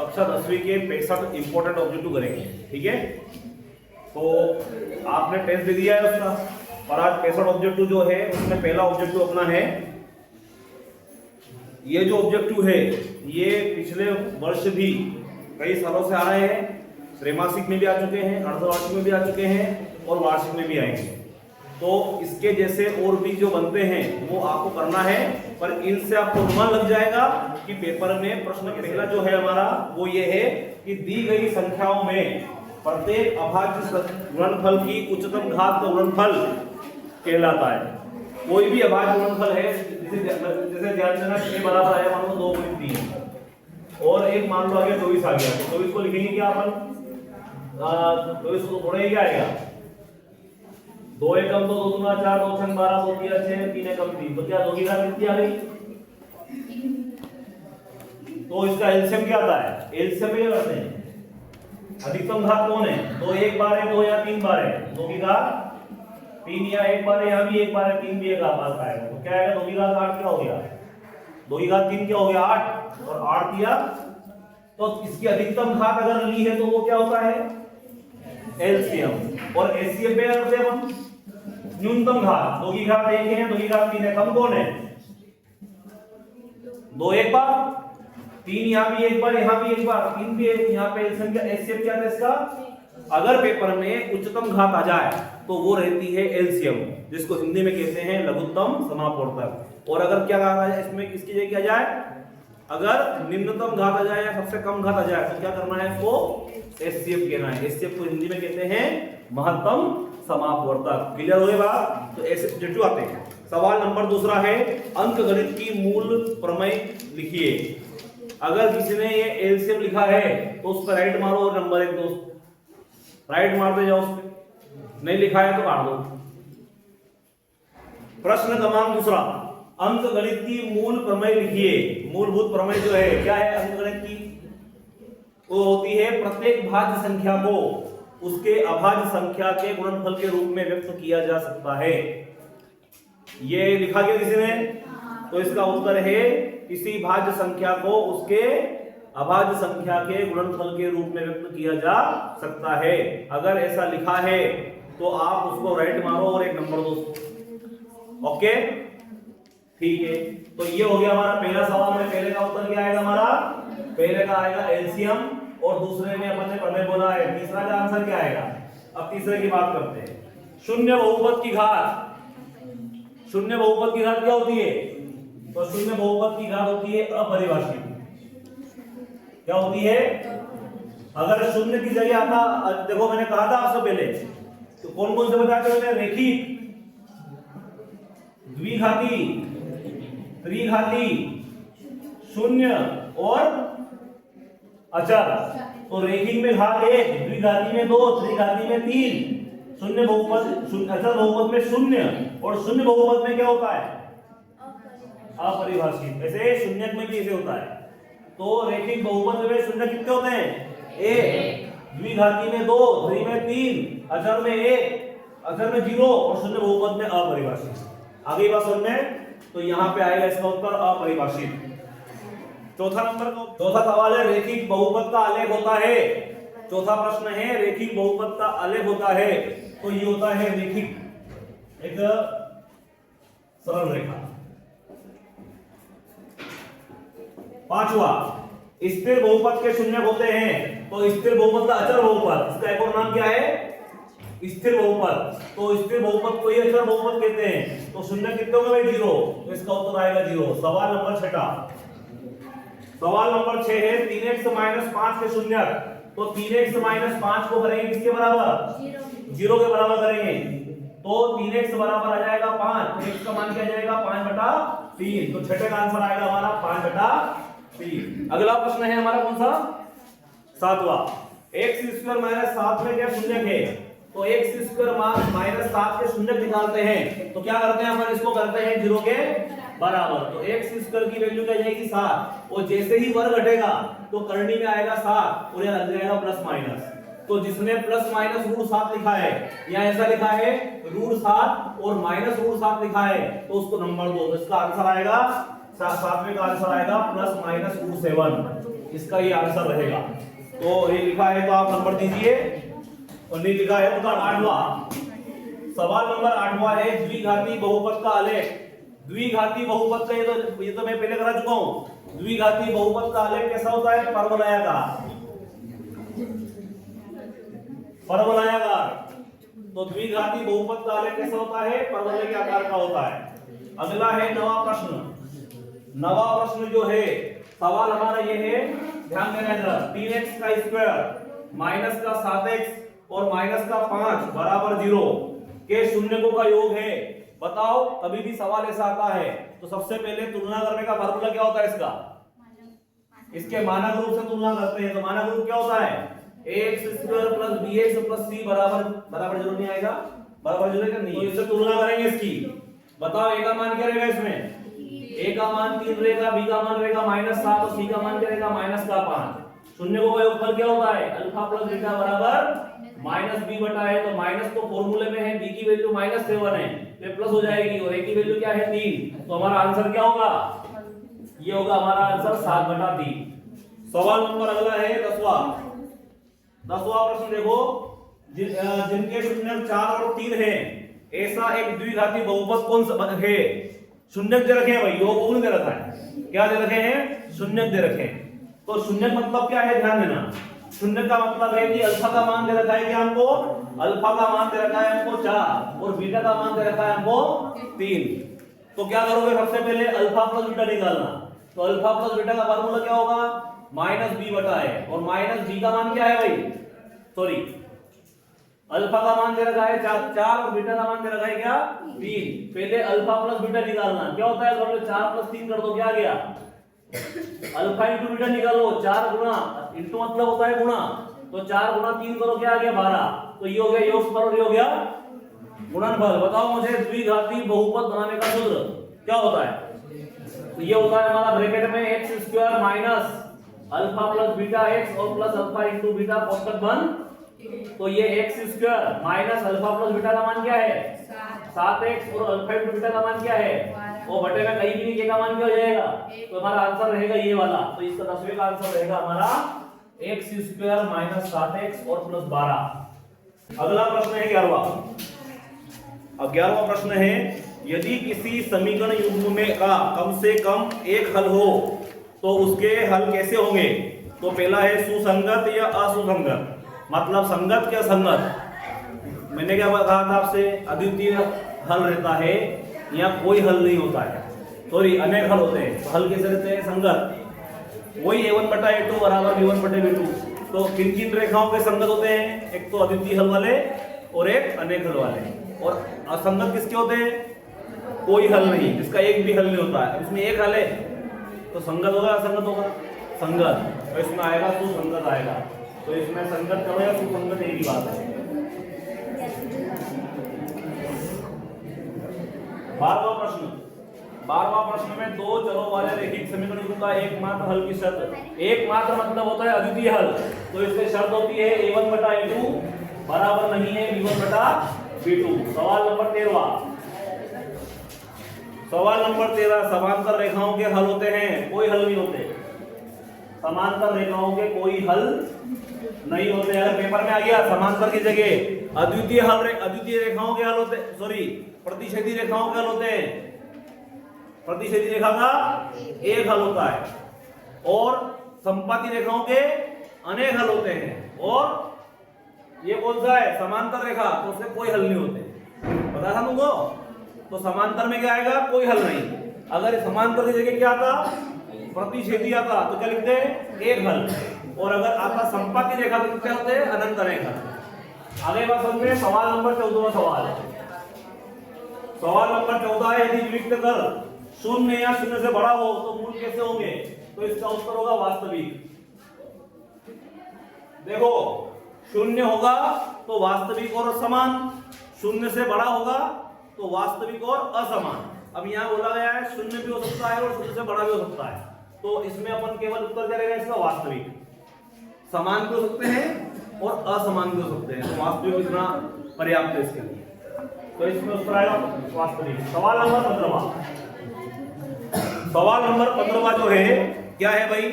कक्षा 10वीं के 65 इंपॉर्टेंट ऑब्जेक्टिव करेंगे, ठीक है। तो आपने टेस्ट दे दिया है उसका, और आज 65 ऑब्जेक्टिव जो है उसमें पहला ऑब्जेक्टिव अपना है, ये जो ऑब्जेक्टिव है ये पिछले वर्ष भी कई सालों से आ रहे हैं, त्रैमासिक में भी आ चुके हैं, अर्धवार्षिक में भी आ चुके हैं और वार्षिक में भी आएंगे। तो इसके जैसे और भी जो बनते हैं वो आपको करना है, पर इनसे आपको अनुमान लग जाएगा कि पेपर में प्रश्न पहला जो है हमारा वो ये है कि दी गई संख्याओं में प्रत्येक अभाज्य गुणनफल की उच्चतम घात का गुणनफल कहलाता है। कोई भी अभाज्य गुणनफल है, जैसे ध्यान देना ये बराबर आया मान लो 2.3 और एक मान लो आ गया 24 आ गया, तो 24 को लिखेंगे क्या अपन, 24 को थोड़ा ही क्या आएगा, 2 एकम 2, 2 दूना 4, 2 छंग 12, 2 तिया 6, 3 एकम 3, तो क्या 2 की घात कितनी आ गई। तो इसका एलसीएम क्या आता है, एलसीएम में क्या करते हैं, अधिकतम घात कौन है, 2 एक बार है, 2 या 3 बार है, 2 की घात 3 या एक बार है, यहाँ भी एक बार है, 3 भी एक बार आएगा, तो क्या आएगा 2 की घात 8 क्या हो गया, 2 की घात 3 क्या हो गया 8, और 8 दिया तो इसकी अधिकतम घात अगर ली है तो वो क्या होता है एलसीएम, और एचसीएफ पे करते हैं हम न्यूनतम घात, 2 की घात 1 है, 2 की घात 3 है, कम कौन है 2 एक बार, 3 यहाँ भी एक बार, यहाँ भी एक बार, 3 भी एक, यहाँ पे एलसीएम क्या, एचसीएफ क्या है इसका, अगर पेपर में उच्चतम घात आ जाए तो वो रहती है एलसीएम, जिसको हिंदी में कहते हैं लघुत्तम समापवर्तक। और अगर क्या कहा जाए इसमें, इसकी जगह क्या जाए, अगर निम्नतम घात आ जाए या सबसे कम घात आ जाए तो क्या करना है, इसको एचसीएफ कहना है। एचसीएफ को हिंदी में कहते हैं महत्तम समापवर्तक। क्लियर हो गई बात, तो ऐसे ऑब्जेक्टिव आते हैं। सवाल नंबर दूसरा है, अंकगणित की मूल प्रमेय लिखिए। अगर किसी ने ये एलसीएम लिखा है तो उस पर राइट मारो और नंबर 1 दोस्त राइट मारते जाओ, उस पर नहीं लिखा है तो काट दो। प्रश्न क्रमांक दूसरा, अंकगणित की मूल प्रमेय लिखिए। मूलभूत प्रमेय जो है क्या है अंकगणित की, वो होती है प्रत्येक भाज्य संख्या को उसके अभाज्य संख्या के गुणनफल के रूप में व्यक्त किया जा सकता है। ये लिखा गया किसी ने, तो इसका उत्तर है किसी भाज्य संख्या को उसके अभाज्य संख्या के गुणनफल के रूप में व्यक्त किया जा सकता है। अगर ऐसा लिखा है तो आप उसको राइट मारो और एक नंबर दो। ओके ठीक है, तो ये हो गया हमारा पहला सवाल में। पहले का उत्तर क्या आएगा हमारा, पहले का आएगा एलसीएम, और दूसरे में अपन ने प्रमेय बोला है। तीसरा का आंसर क्या आएगा, अब तीसरे की बात करते हैं। शून्य बहुपद की घात, शून्य बहुपद की घात क्या होती है, तो शून्य बहुपद की घात होती है अपरिभाषित। क्या होती है, अगर शून्य की जगह आता, देखो मैंने कहा था आपसे पहले, तो कौन कौन से बताते हैं, रेखिक, द्विघाती, त्रिघाती, शून्य और अचर। तो रेखिक में घात 1, द्विघाती में 2, त्रिघाती में 3, शून्य बहुपद, अचर बहुपद में शून्य, और शून्य बहुपद में क्या होता है अपरिभाषित। ऐसे शून्यक में भी ऐसे होता है। तो रेखिक बहुपद में शून्य कितने होते हैं 1, द्विघाती में 2, त्रि में 3, अचर में 1, अचर में 0, और शून्य बहुपद में अपरिभाषित। आगे बात समझ में, तो यहाँ पे आएगा इसका उत्तर अपरिभाषित। चौथा नंबर का चौथा सवाल है, रेखिक बहुपद का आलेख होता है। चौथा प्रश्न है, रेखिक बहुपद का आलेख होता है, तो ये होता है रेखिक, एक सरल रेखा। पांचवा, स्थिर बहुपद के शून्यक होते हैं, तो स्थिर बहुपद का अचर बहुपद, इसका एक और नाम क्या है स्थिर बहुपद। तो स्थिर बहुपद को ही अचर बहुपद कहते हैं। तो शून्य कितने होंगे भाई 0, तो इसका उत्तर आएगा 0। सवाल नंबर 6, सवाल नंबर 6 है 3x - 5 के शून्यक। तो 3x - 5 को करेंगे किसके बराबर, 0 के बराबर करेंगे, तो 3x बराबर आ जाएगा 5, तो x का मान क्या जाएगा 5/3। तो छठे का आंसर आएगा हमारा 5/3। अगला प्रश्न है हमारा कौन सा, 7वां, x² - 7 में क्या शून्यक है, तो x² - 7 के शून्यक निकालते हैं। तो क्या करते हैं अपन, इसको करते हैं 0 के बराबर। तो x² की वैल्यू क्या जाएगी 7, और जैसे ही वर्ग घटेगा तो करनी में आएगा 7 और यह लग जाएगा प्लस माइनस। तो जिसने प्लस माइनस √7 लिखा है या ऐसा लिखा है √7 और -√7 लिखा है, तो उसको नंबर दो। तो इसका आंसर आएगा सातवें का आंसर आएगा +-27, इसका ये आंसर रहेगा। तो ये लिखा है तो आप नंबर दीजिए, और नहीं लिखा है तो 8वां सवाल नंबर 8वां है द्विघाती बहुपद का आलेख। द्विघाती बहुपद का ये तो मैं पहले करा चुका हूं। द्विघाती बहुपद का आलेख कैसा होता है? परवलयाकार। परवलयाकार। तो द्विघाती बहुपद का आलेख कैसा होता है? परवलय के आकार का होता है। अगला है नवा प्रश्न। नवा प्रश्न जो है सवाल हमारा ये है, ध्यान देना जरा, 3x का स्क्वायर माइनस का 7x और माइनस का 5 बराबर 0 के शून्यकों का योग है। बताओ, कभी भी सवाल ऐसा आता है तो सबसे पहले तुलना करने का फार्मूला क्या होता है इसका? इसके मानक रूप से तुलना करते हैं। तो मानक रूप क्या होता है? ax square plus bx plus c बराबर 0 नहीं आएगा? बराबर 0 नहीं। तो इससे तुलना करेंगे इसकी। बताओ a का मान क्या रहेगा इसमें? a का मान 3 रहेगा, b का मान रहेगा -7 और c का मान क्या रहेगा? -5। शून्यकों का योगफल क्या होता है? अल्फा प्लस बीटा बराबर -b बटा है। तो माइनस तो फॉर्मूले में है, b की वैल्यू -7 है, तो प्लस हो जाएगी, और a की वैल्यू क्या है? 3। तो हमारा आंसर क्या होगा? ये होगा हमारा आंसर 7/3। सवाल नंबर अगला है 10वां प्रश्न देखो, जिनके शून्यक 4 और 3 है, ऐसा एक द्विघाती बहुपद कौन सा है? शून्यक दे रखे हैं भाई, योग कौन दे रखा है? क्या दे रखे हैं? शून्यक दे रखे हैं। तो शून्यक मतलब क्या है? ध्यान देना। शून्य का मतलब है कि अल्फा का मान दे रखा है कि हमको, अल्फा का मान दे रखा है हमको 4 और बीटा का मान दे रखा है हमको 3। तो क्या करोगे? सबसे पहले अल्फा प्लस बीटा निकालना। तो अल्फा प्लस बीटा का फार्मूला क्या होगा? -b बटा है, और -b का मान क्या है भाई? सॉरी, अल्फा का मान दे रखा है 4 और बीटा का मान दे रखा है क्या? 3। पहले अल्फा प्लस बीटा निकालना। क्या होता है? 4 + 3 कर दो, क्या आ गया? अल्फा इंटू बीटा निकालो, 4 गुना, इंटू मतलब होता है गुणा, तो 4 गुना 3 करो, क्या आ गया? 12। तो ये हो गया योगफल और ये हो गया गुणनफल। बताओ मुझे द्विघाती बहुपद बनाने का सूत्र क्या होता है? तो ये होता है हमारा ब्रैकेट में x square minus alpha plus beta x और प्लस अल्फा इंटू बीटा कोष्टक बंद। तो ये x square minus alpha plus beta का मान क्या है? 7x और अल्फा इंटू बीटा का मान क्या है? वो बटे में कहीं भी नहीं, का मान क्या हो जाएगा? तो हमारा आंसर रहेगा ये वाला। तो इसका 10वें का आंसर रहेगा हमारा x स्क्वायर माइनस 7x और प्लस 12। अगला प्रश्न है 11वां। अब 11वां प्रश्न है, यदि किसी समीकरण युग्म में का कम से कम एक हल हो तो उसके हल कैसे होंगे? तो पहला है सुसंगत या असुसंगत, मतलब संगत या असंगत। मैंने क्या कहा था आपसे? अद्वितीय हल रहता है या कोई हल नहीं होता है, सॉरी अनेक हल होते हैं। तो हल कैसे रहते हैं? संगत। वही a1/a2 बराबर b1/b2। तो किन किन रेखाओं के संगत होते हैं? एक तो अद्वितीय हल वाले और एक अनेक हल वाले। और असंगत किसके होते हैं? कोई हल नहीं, जिसका एक भी हल नहीं होता है। इसमें एक हल है तो संगत होगा असंगत होगा? संगत। तो इसमें आएगा सुसंगत आएगा। तो इसमें संगत करो या सुसंगत एक ही बात है। 12वां प्रश्न में दो चरों वाले रैखिक समीकरण का एकमात्र हल की शर्त। एकमात्र मतलब होता है अद्वितीय हल। तो इसकी शर्त होती है a1/a2 बराबर नहीं है b1/b2। सवाल नंबर 13। समांतर रेखाओं के हल होते हैं? कोई हल नहीं होते। समांतर रेखाओं के कोई हल नहीं होते। अगर पेपर में आ गया समांतर की जगह अद्वितीय रेखाओं के हल होते, सॉरी प्रतिच्छेदी रेखाओं के हल होते हैं। प्रतिच्छेदी रेखा का एक हल होता है, और संपाती रेखाओं के अनेक हल होते हैं। और ये कौन सा है? समांतर रेखा, तो उसके कोई हल नहीं होते। पता था तुमको? तो समांतर में क्या आएगा? कोई हल नहीं। अगर समांतर की जगह क्या आता? प्रतिच्छेदी आता, तो क्या लिखते हैं? एक हल। और अगर आता संपाती रेखा तो क्या होते हैं? अनंत अनेक हल। आगे बात समझे। सवाल नंबर 14वां सवाल नंबर 14 है, यदि विविक्त कर 0 या 0 से बड़ा हो तो मूल कैसे होंगे? तो इसका उत्तर होगा वास्तविक। देखो, 0 होगा तो वास्तविक और समान, 0 से बड़ा होगा तो वास्तविक और असमान। अब यहाँ बोला गया है 0 भी हो सकता है और 0 से बड़ा भी हो सकता है। तो इसमें अपन केवल उत्तर क्या रहेगा इसका? वास्तविक। समान भी हो सकते हैं और असमान भी हो सकते हैं, तो वास्तविक इतना पर्याप्त है इसके लिए। तो इसमें उत्तर आएगा वास्तविक। सवाल नंबर 15। सवाल नंबर 15 जो है क्या है भाई,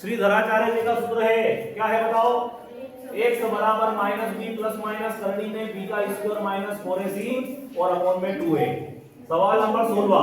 श्रीधराचार्य जी का सूत्र है, क्या है बताओ, x बराबर माइनस बी प्लस माइनस करनी में b का स्क्वायर माइनस 4ac और अपॉन में 2a। सवाल नंबर 16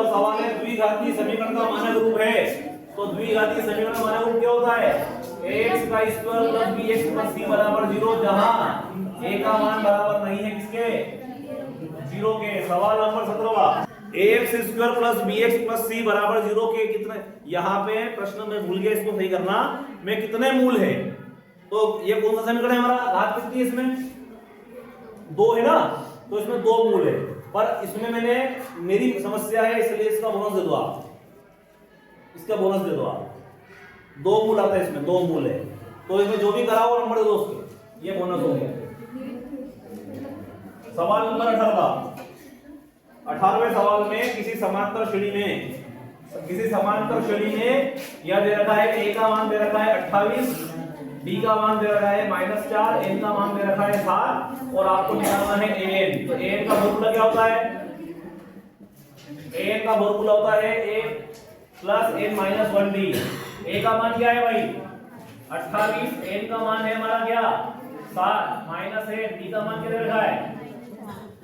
सवाल है, द्विघातीय समीकरण का मानक रूप है। तो द्विघातीय समीकरण का मानक रूप क्या होता है, ax का square plus bx plus c बराबर 0, जहां a का मान बराबर नहीं है किसके, 0 के। सवाल number 17 ax square plus bx plus c बराबर 0 के कितने, यहाँ पे प्रश्न में भूल गया, इसको सही करना, में कितने मूल है। तो ये कौन सा समीकरण है हमारा, घात कितनी है इसमें, 2 है ना, तो इसमें 2 मूल है, पर इसमें मैंने, मेरी समस्या है इसलिए इसका बोनस दे दो आप, इसका बोनस दे दो आप, 2 मूल आता है इसमें, 2 मूल है, तो इसमें जो भी करा वो नंबर दे दो उसके, ये बोनस हो गया। सवाल नंबर 18वें सवाल में किसी समांतर श्रेणी में यह दे रखा है, a का मान दे रखा है 28, b का मान दे रखा है -4, n का मान दे रखा है 7 और आपको निकालना है an। तो an का फॉर्मूला क्या होता है, an का फॉर्मूला होता है a plus n minus 1d। a का मान क्या है भाई 28, n का मान है हमारा क्या 7 माइनस है, d का मान क्या दे रखा है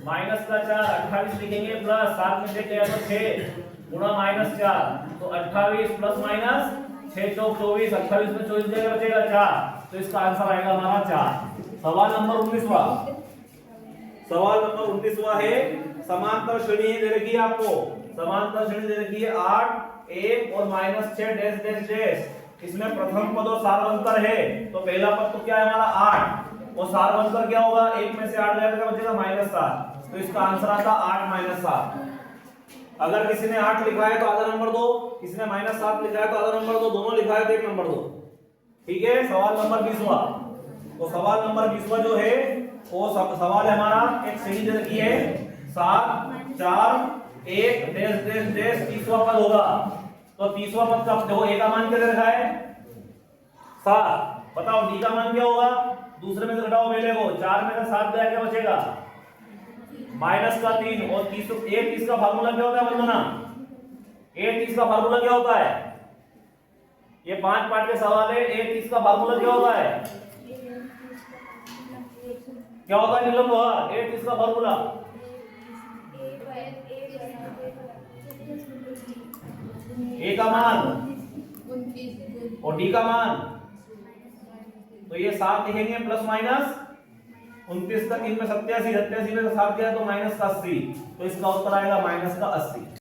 माइनस का 4, 28 लिखेंगे प्लस 7 में से क्या तो 6 गुणा -4, तो 28 प्लस माइनस 6 चौक 24, 28 में 24 जगह बचेगा 4, तो इसका आंसर आएगा हमारा 4। सवाल नंबर 19वां है, समांतर श्रेणी दे रखी है आपको, समांतर श्रेणी दे रखी है 8, 1 और -6 डैश डैश डैश, इसमें प्रथम पद और सारवंतर है, तो पहला पद तो क्या है हमारा 8 और सारवंतर क्या होगा, 1 में से 8 गया तो बचेगा -7, तो इसका आंसर आता 8 - 7। अगर किसी ने 8 लिखा है तो आधा नंबर दो, किसी ने -7 लिखा है तो आधा नंबर दो, दोनों लिखा है तो 1 नंबर दो, ठीक है। सवाल नंबर 20वां, तो सवाल नंबर 20वां जो है वो सवाल है हमारा, एक श्रेणी दे रखी है 7, 4, 1 डैश डैश डैश, 30वां पद होगा, तो 30वां पद का देखो a का मान क्या दे रखा है 7, बताओ d का मान क्या होगा, दूसरे में से घटाओ पहले को, 4 में से 7 गया क्या बचेगा -3 और 30 का फार्मूला क्या होता है वंदना, 30 का फार्मूला क्या होता है, ये 5 पार्ट के सवाल है, 30 का फार्मूला क्या होता है, क्या होता है नीलम लोहा, 30 का फार्मूला a का मान और d का मान, तो ये 7 लिखेंगे प्लस माइनस 29 तक, इनमें 87 में से 7 गया तो -80, तो इसका उत्तर आएगा -80।